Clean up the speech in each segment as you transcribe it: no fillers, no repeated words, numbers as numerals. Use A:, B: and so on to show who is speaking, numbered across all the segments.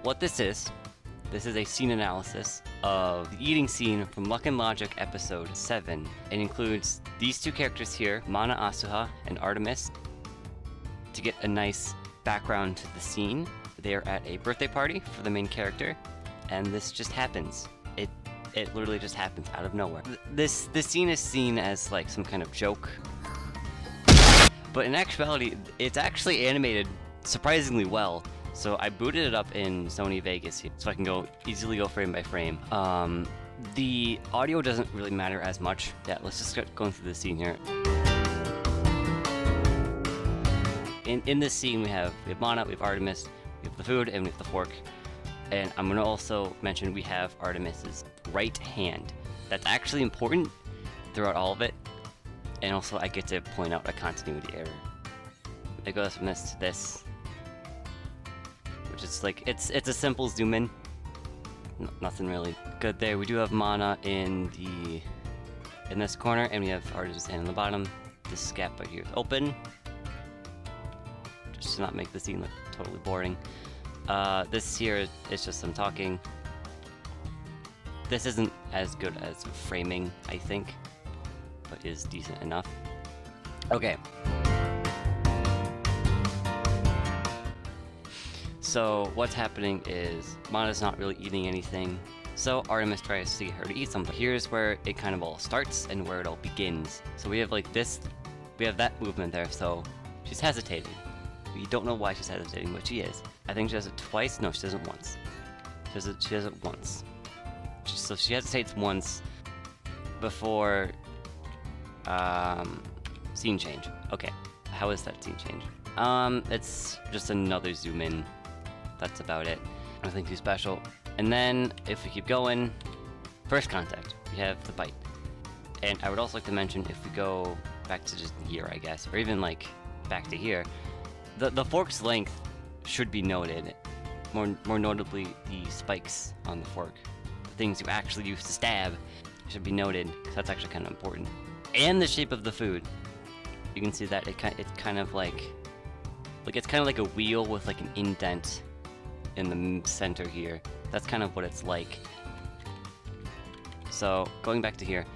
A: what this is a scene analysis of the eating scene from Luck and Logic episode 7. It includes these two characters here, Mana Asuha and Artemis. To get a nice background to the scene, they are at a birthday party for the main character, and this just happens. It literally just happens out of nowhere. This scene is seen as like some kind of joke, but in actuality, it's actually animated surprisingly well. So I booted it up in Sony Vegas here, so I can easily go frame by frame. The audio doesn't really matter as much. Yeah, let's just start going through the scene here. In this scene, we have Mana, we have Artemis, we have the food, and we have the fork. And I'm gonna also mention we have Artemis's right hand. That's actually important throughout all of it. And also, I get to point out a continuity error. It goes from this to this, which is like it's a simple zoom in. Nothing really good there. We do have Mana in this corner, and we have Artemis' hand on the bottom. This gap right here is open, just to not make the scene look totally boring. This here is just some talking. This isn't as good as framing, I think, but is decent enough. Okay. So what's happening is Mana's not really eating anything, so Artemis tries to get her to eat something. Here's where it kind of all starts and where it all begins. So we have like this, we have that movement there, so she's hesitating. We don't know why she's hesitating, but she is. I think she does it twice. No, she does it once. She does it once. So she hesitates once before scene change. Okay, how is that scene change? It's just another zoom in. That's about it. Nothing too special. And then if we keep going, first contact, we have the bite. And I would also like to mention, if we go back to just here, I guess, or even like back to here, the fork's length should be noted. More notably, the spikes on the fork, the things you actually use to stab, should be noted, because that's actually kind of important. And the shape of the food. You can see that it's kind of like it's kind of like a wheel with like an indent in the center here. That's kind of what it's like. So going back to here,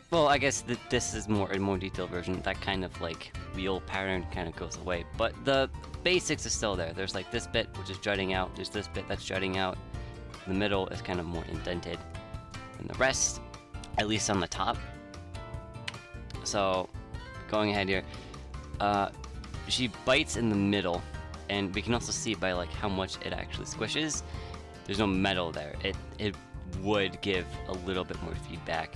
A: well, I guess this is a more detailed version. That kind of like wheel pattern kind of goes away, but the basics is still there. There's like this bit which is jutting out. There's this bit that's jutting out. The middle is kind of more indented, and the rest, at least on the top. So going ahead here, she bites in the middle, and we can also see by like how much it actually squishes. There's no metal there. It would give a little bit more feedback.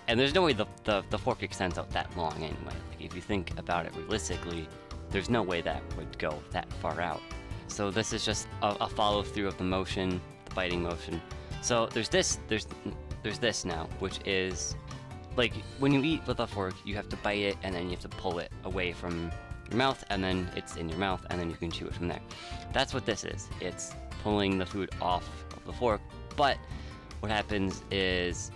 A: And there's no way the fork extends out that long anyway. Like, if you think about it realistically, there's no way that would go that far out. So this is just a follow through of the motion, the biting motion. So there's this now, which is like when you eat with a fork, you have to bite it and then you have to pull it away from your mouth, and then it's in your mouth, and then you can chew it from there. That's what this is. It's pulling the food off of the fork. But what happens is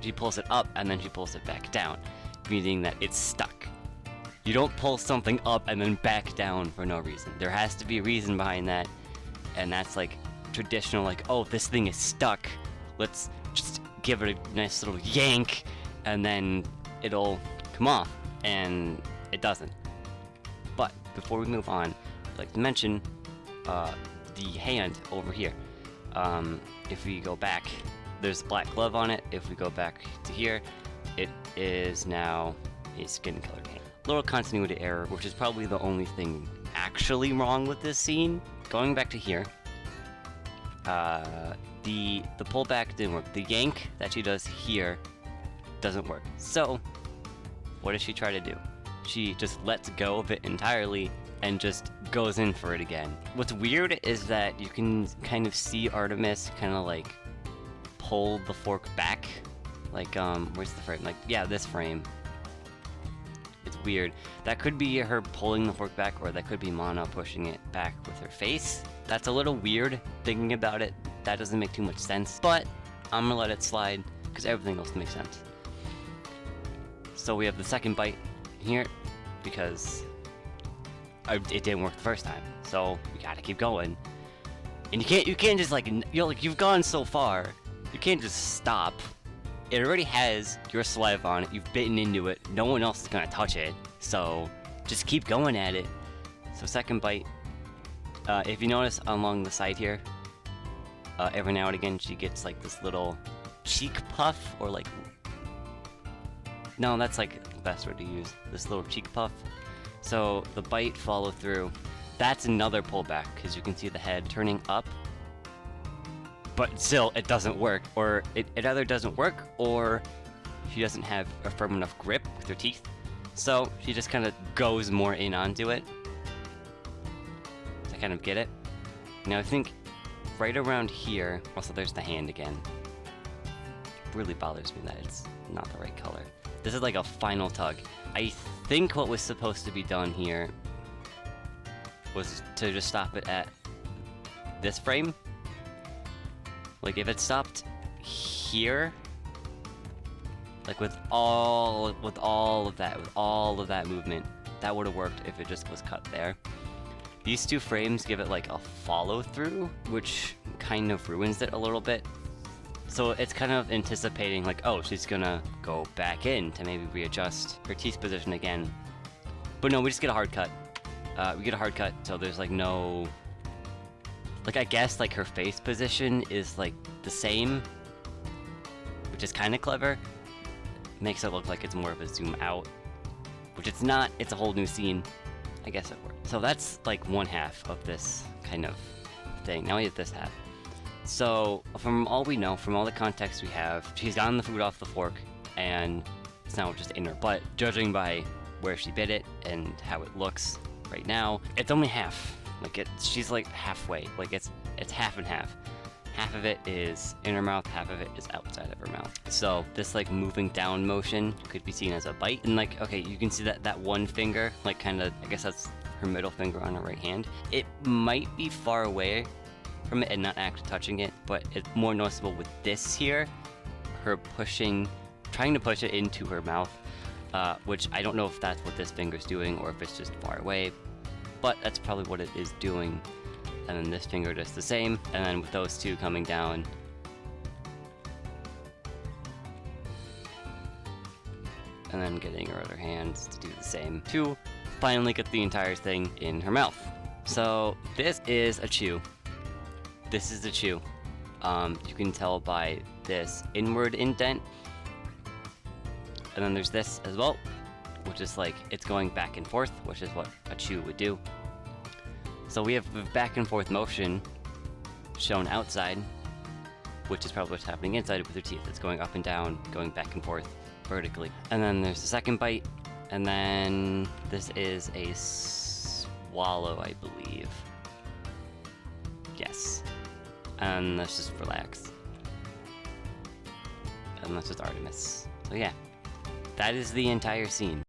A: she pulls it up and then she pulls it back down, meaning that it's stuck. You don't pull something up and then back down for no reason. There has to be a reason behind that, and that's like traditional, like, oh, this thing is stuck, let's just give it a nice little yank and then it'll come off, and it doesn't. But before we move on, I'd like to mention the hand over here. If we go back, there's a black glove on it. If we go back to here, it is now a skin colored hand. Little continuity error, which is probably the only thing actually wrong with this scene. Going back to here, the pullback didn't work. The yank that she does here doesn't work. So what does she try to do? She just lets go of it entirely and just goes in for it again. What's weird is that you can kind of see Artemis kind of like pull the fork back. Like, where's the frame? Like, yeah, this frame. It's weird. That could be her pulling the fork back, or that could be Mana pushing it back with her face. That's a little weird thinking about it. That doesn't make too much sense, but I'm gonna let it slide because everything else makes sense. So we have the second bite here because it didn't work the first time, so we gotta keep going. And you can't just like, you've gone so far, you can't just stop. It already has your saliva on it, you've bitten into it, no one else is gonna touch it, so just keep going at it. So second bite, if you notice along the side here, every now and again she gets like this little cheek puff, or like, no, that's like the best word to use, this little cheek puff. So the bite follow through, that's another pullback, because you can see the head turning up, but still it doesn't work, or it either doesn't work, or she doesn't have a firm enough grip with her teeth, so she just kind of goes more in onto it. So I kind of get it. Now I think right around here, also there's the hand again. It really bothers me that it's not the right color. This is like a final tug. I think what was supposed to be done here was to just stop it at this frame. Like if it stopped here, like with all of that movement, that would have worked if it just was cut there. These two frames give it like a follow through, which kind of ruins it a little bit. So it's kind of anticipating like, oh, she's gonna go back in to maybe readjust her teeth position again. But no, we just get a hard cut. We get a hard cut, so there's like no... Like I guess like her face position is like the same, which is kind of clever. Makes it look like it's more of a zoom out, which it's not, it's a whole new scene. I guess it worked. So that's like one half of this kind of thing. Now we have this half. So, from all we know, from all the context we have, she's gotten the food off the fork, and it's now just in her butt. Judging by where she bit it and how it looks right now, it's only half. Like, she's like halfway. Like, it's half and half. Half of it is in her mouth, half of it is outside of her mouth. So, this, like, moving down motion could be seen as a bite. And, like, okay, you can see that one finger, like, kind of, I guess that's her middle finger on her right hand. It might be far away from it and not actually touching it, but it's more noticeable with this here, her trying to push it into her mouth, which I don't know if that's what this finger's doing or if it's just far away, but that's probably what it is doing. And then this finger does the same, and then with those two coming down, and then getting her other hands to do the same to finally get the entire thing in her mouth. So this is a chew. This is the chew. You can tell by this inward indent. And then there's this as well, which is like, it's going back and forth, which is what a chew would do. So we have back and forth motion shown outside, which is probably what's happening inside with her teeth. It's going up and down, going back and forth vertically. And then there's the second bite, and then this is a swallow, I believe. Yes. And let's just relax. And that's just Artemis. So yeah, that is the entire scene.